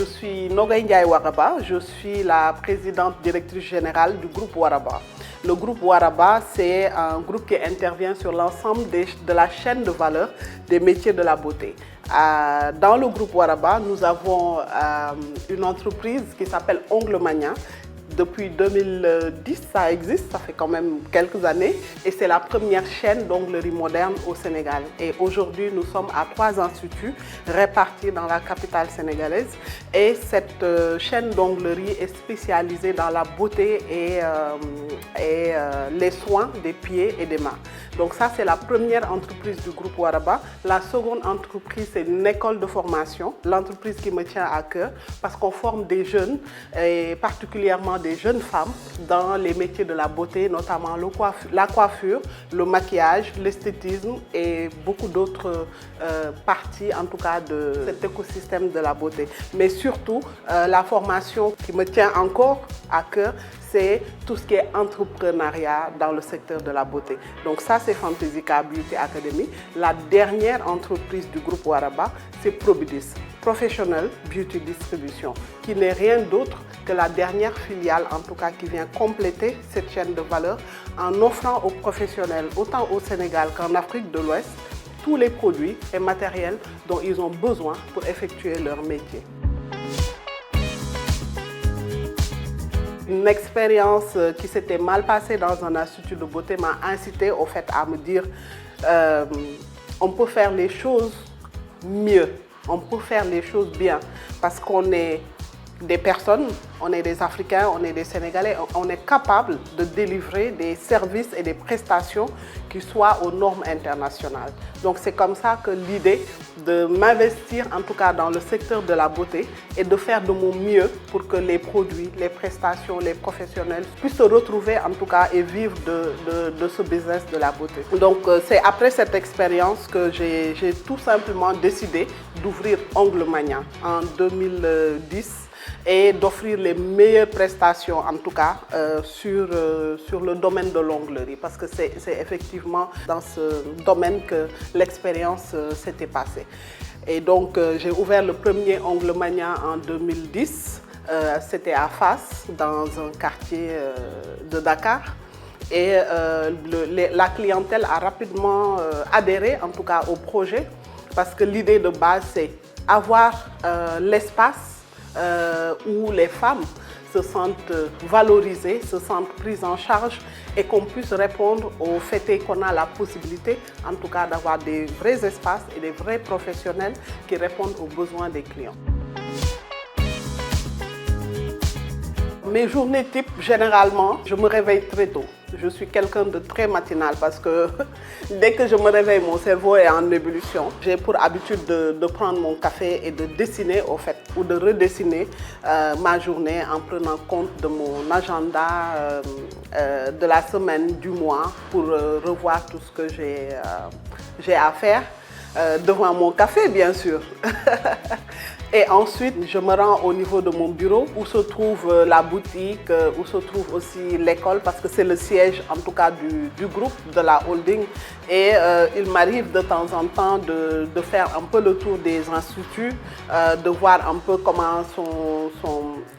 suis Nogay Ndiaye Waraba, je suis la présidente directrice générale du groupe Waraba. Le groupe Waraba, c'est un groupe qui intervient sur l'ensemble de la chaîne de valeur des métiers de la beauté. Dans le groupe Waraba, nous avons une entreprise qui s'appelle Ongle Mania. Depuis 2010, ça existe, ça fait quand même quelques années et c'est la première chaîne d'onglerie moderne au Sénégal. Et aujourd'hui, nous sommes à 3 instituts répartis dans la capitale sénégalaise et cette chaîne d'onglerie est spécialisée dans la beauté et les soins des pieds et des mains. Donc ça, c'est la première entreprise du groupe Waraba. La seconde entreprise, c'est une école de formation, l'entreprise qui me tient à cœur parce qu'on forme des jeunes et particulièrement des jeunes femmes dans les métiers de la beauté, notamment la coiffure, le maquillage, l'esthétisme et beaucoup d'autres parties, en tout cas, de cet écosystème de la beauté. Mais surtout, la formation qui me tient encore à cœur, c'est tout ce qui est entrepreneuriat dans le secteur de la beauté. Donc ça, c'est Fantaisica Beauty Academy. La dernière entreprise du groupe Waraba, c'est Probidis, Professional Beauty Distribution, qui n'est rien d'autre que la dernière filiale, en tout cas, qui vient compléter cette chaîne de valeur en offrant aux professionnels, autant au Sénégal qu'en Afrique de l'Ouest, tous les produits et matériels dont ils ont besoin pour effectuer leur métier. Une expérience qui s'était mal passée dans un institut de beauté m'a incité au fait à me dire on peut faire les choses mieux, on peut faire les choses bien parce qu'on est des personnes, on est des Africains, on est des Sénégalais, on est capable de délivrer des services et des prestations qui soient aux normes internationales. Donc c'est comme ça que l'idée de m'investir en tout cas dans le secteur de la beauté et de faire de mon mieux pour que les produits, les prestations, les professionnels puissent se retrouver en tout cas et vivre de ce business de la beauté. Donc c'est après cette expérience que j'ai tout simplement décidé d'ouvrir Ongle Mania en 2010 et d'offrir les meilleures prestations, en tout cas, sur le domaine de l'onglerie, parce que c'est effectivement dans ce domaine que l'expérience s'était passée. Et donc, j'ai ouvert le premier Ongle Mania en 2010, c'était à Fass, dans un quartier de Dakar. Et la clientèle a rapidement adhéré, en tout cas, au projet, parce que l'idée de base, c'est avoir l'espace où les femmes se sentent valorisées, se sentent prises en charge et qu'on puisse répondre au fait qu'on a la possibilité, en tout cas, d'avoir des vrais espaces et des vrais professionnels qui répondent aux besoins des clients. Mes journées type, généralement, je me réveille très tôt. Je suis quelqu'un de très matinal parce que dès que je me réveille, mon cerveau est en ébullition. J'ai pour habitude de prendre mon café et de dessiner au fait, ou de redessiner ma journée en prenant compte de mon agenda de la semaine, du mois, pour revoir tout ce que j'ai à faire. Devant mon café, bien sûr. Et ensuite, je me rends au niveau de mon bureau où se trouve la boutique, où se trouve aussi l'école parce que c'est le siège en tout cas du groupe, de la holding. Et il m'arrive de temps en temps de faire un peu le tour des instituts, de voir un peu comment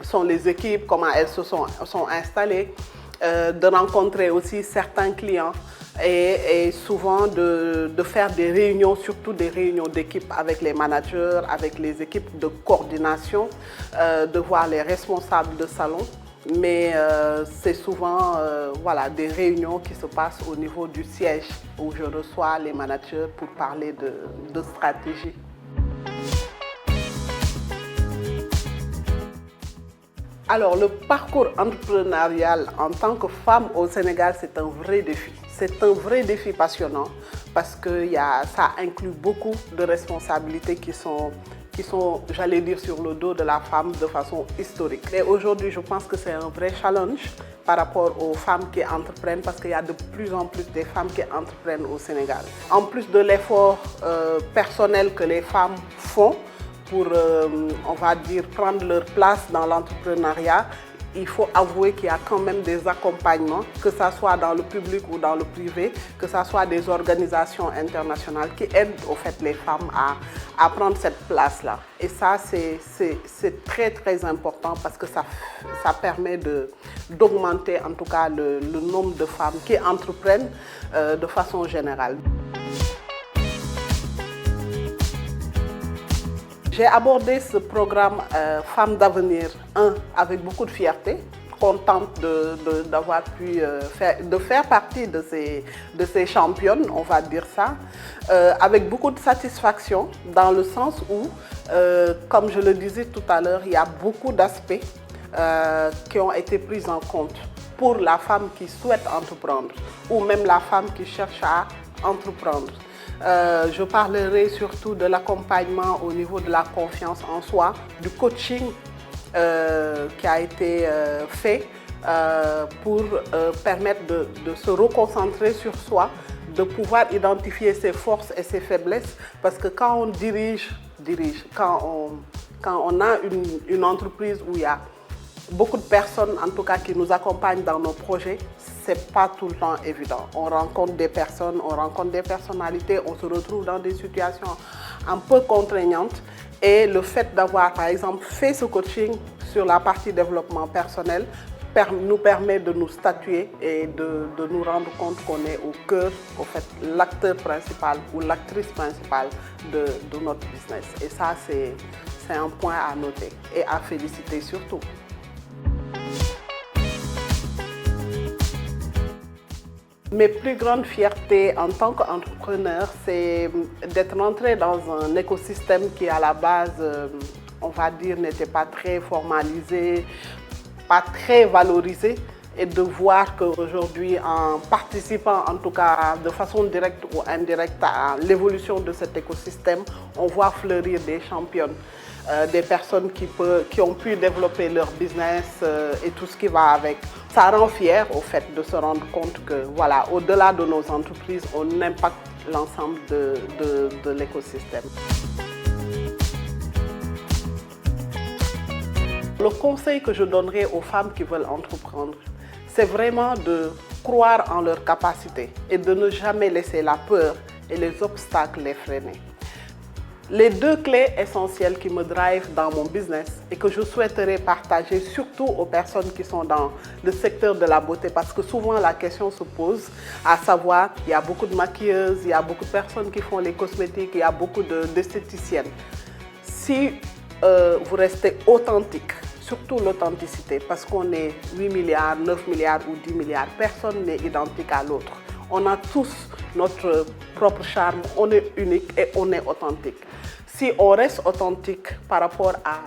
sont les équipes, comment elles se sont installées, de rencontrer aussi certains clients. Et souvent de faire des réunions, surtout des réunions d'équipe avec les managers, avec les équipes de coordination, de voir les responsables de salon. Mais c'est souvent voilà, des réunions qui se passent au niveau du siège où je reçois les managers pour parler de stratégie. Alors, le parcours entrepreneurial en tant que femme au Sénégal, c'est un vrai défi. C'est un vrai défi passionnant parce que ça inclut beaucoup de responsabilités qui sont, j'allais dire, sur le dos de la femme de façon historique. Et aujourd'hui, je pense que c'est un vrai challenge par rapport aux femmes qui entreprennent parce qu'il y a de plus en plus de femmes qui entreprennent au Sénégal. En plus de l'effort personnel que les femmes font, pour, on va dire, prendre leur place dans l'entrepreneuriat, il faut avouer qu'il y a quand même des accompagnements, que ce soit dans le public ou dans le privé, que ce soit des organisations internationales qui aident au fait les femmes à prendre cette place-là. Et ça, c'est très très important parce que ça permet d'augmenter en tout cas le nombre de femmes qui entreprennent de façon générale. J'ai abordé ce programme Femmes d'avenir 1 avec beaucoup de fierté, contente d'avoir pu faire partie de ces championnes, on va dire ça, avec beaucoup de satisfaction dans le sens où, comme je le disais tout à l'heure, il y a beaucoup d'aspects qui ont été pris en compte pour la femme qui souhaite entreprendre ou même la femme qui cherche à entreprendre. Je parlerai surtout de l'accompagnement au niveau de la confiance en soi, du coaching qui a été fait pour permettre de se reconcentrer sur soi, de pouvoir identifier ses forces et ses faiblesses, parce que quand on dirige, quand on a une entreprise où il y a beaucoup de personnes, en tout cas, qui nous accompagnent dans nos projets, c'est pas tout le temps évident. On rencontre des personnes, on rencontre des personnalités, on se retrouve dans des situations un peu contraignantes. Et le fait d'avoir, par exemple, fait ce coaching sur la partie développement personnel nous permet de nous statuer et de nous rendre compte qu'on est au cœur, au fait, l'acteur principal ou l'actrice principale de notre business. Et ça, c'est un point à noter et à féliciter surtout. Mes plus grandes fiertés en tant qu'entrepreneur, c'est d'être rentré dans un écosystème qui, à la base, on va dire, n'était pas très formalisé, pas très valorisé, et de voir qu'aujourd'hui, en participant en tout cas de façon directe ou indirecte à l'évolution de cet écosystème, on voit fleurir des championnes. Des personnes qui ont pu développer leur business et tout ce qui va avec. Ça rend fier au fait de se rendre compte que, voilà, au-delà de nos entreprises, on impacte l'ensemble de l'écosystème. Le conseil que je donnerais aux femmes qui veulent entreprendre, c'est vraiment de croire en leurs capacités et de ne jamais laisser la peur et les obstacles les freiner. Les deux clés essentielles qui me drivent dans mon business et que je souhaiterais partager surtout aux personnes qui sont dans le secteur de la beauté, parce que souvent la question se pose, à savoir, il y a beaucoup de maquilleuses, il y a beaucoup de personnes qui font les cosmétiques, il y a beaucoup d'esthéticiennes. Si vous restez authentique, surtout l'authenticité, parce qu'on est 8 milliards, 9 milliards ou 10 milliards, personne n'est identique à l'autre. On a tous notre propre charme, on est unique et on est authentique. Si on reste authentique par rapport à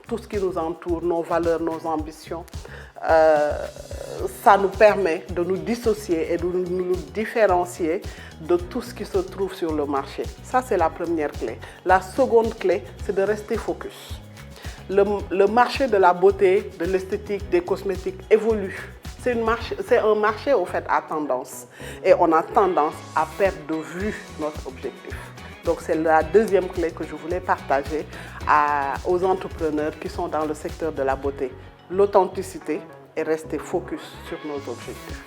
tout ce qui nous entoure, nos valeurs, nos ambitions, ça nous permet de nous dissocier et de nous différencier de tout ce qui se trouve sur le marché. Ça, c'est la première clé. La seconde clé, c'est de rester focus. Le marché de la beauté, de l'esthétique, des cosmétiques évolue. C'est un marché au fait à tendance et on a tendance à perdre de vue notre objectif. Donc c'est la deuxième clé que je voulais partager aux entrepreneurs qui sont dans le secteur de la beauté. L'authenticité et rester focus sur nos objectifs.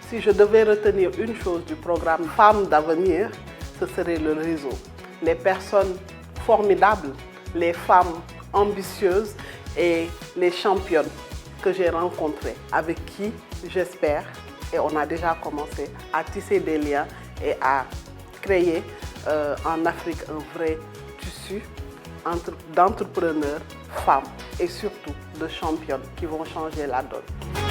Si je devais retenir une chose du programme Femmes d'avenir, ce serait le réseau. Les personnes formidables, les femmes ambitieuses et les championnes que j'ai rencontrées, avec qui j'espère, et on a déjà commencé à tisser des liens et à créer en Afrique un vrai tissu d'entrepreneurs femmes et surtout de championnes qui vont changer la donne.